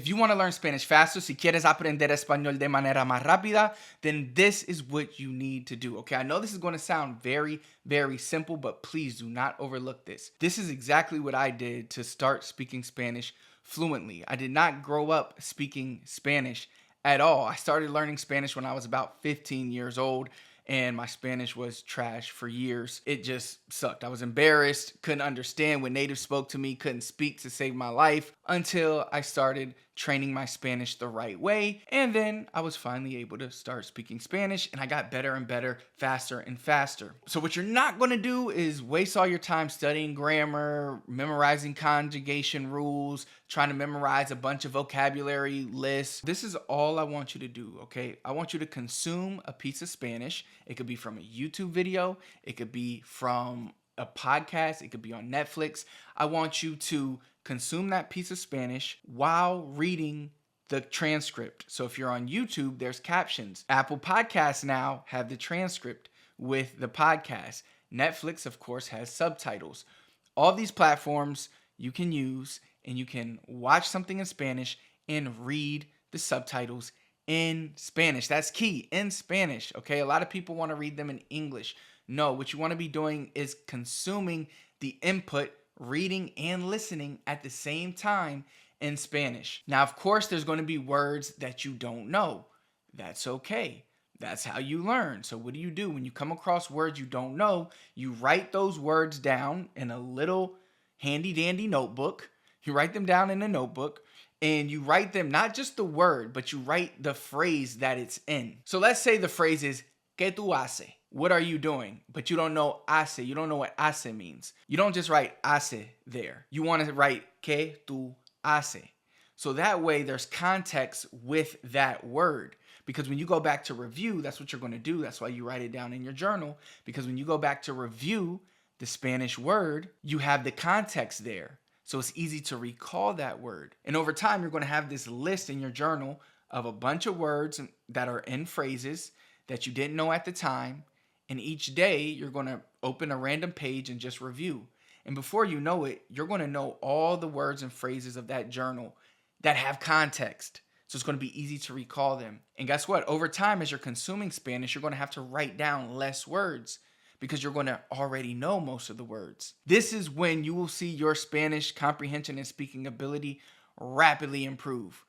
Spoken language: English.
If you want to learn Spanish faster, si quieres aprender español de manera más rápida, then this is what you need to do, okay? I know this is going to sound very, very simple, but please do not overlook this. This is exactly what I did to start speaking Spanish fluently. I did not grow up speaking Spanish at all. I started learning Spanish when I was about 15 years old, and my Spanish was trash for years. It just sucked. I was embarrassed, couldn't understand when natives spoke to me, couldn't speak to save my life until I started training my Spanish the right way. And then I was finally able to start speaking Spanish, and I got better and better, faster and faster. So what you're not going to do is waste all your time studying grammar, memorizing conjugation rules, trying to memorize a bunch of vocabulary lists. This is all I want you to do, okay? I want you to consume a piece of Spanish. It could be from a YouTube video. It could be from a podcast. It could be on Netflix. I want you to consume that piece of Spanish while reading the transcript. So if you're on YouTube, there's captions. Apple Podcasts now have the transcript with the podcast. Netflix, of course, has subtitles. All these platforms you can use, and you can watch something in Spanish and read the subtitles in Spanish. That's key, in Spanish, okay? A lot of people want to read them in English. No, what you want to be doing is consuming the input, reading and listening at the same time in Spanish. Now, of course, there's going to be words that you don't know. That's okay. That's how you learn. So what do? When you come across words you don't know, you write those words down in a little handy dandy notebook. You write them down in a notebook, and you write them, not just the word, but you write the phrase that it's in. So let's say the phrase is, ¿Qué tú haces? What are you doing? But you don't know hace. You don't know what hace means. You don't just write hace there. You want to write ¿Qué tú haces? So that way there's context with that word. Because when you go back to review, that's what you're going to do. That's why you write it down in your journal. Because when you go back to review the Spanish word, you have the context there. So it's easy to recall that word. And over time, you're going to have this list in your journal of a bunch of words that are in phrases that you didn't know at the time. And each day, you're going to open a random page and just review. And before you know it, you're going to know all the words and phrases of that journal that have context. So it's going to be easy to recall them. And guess what? Over time, as you're consuming Spanish, you're going to have to write down less words, because you're going to already know most of the words. This is when you will see your Spanish comprehension and speaking ability rapidly improve.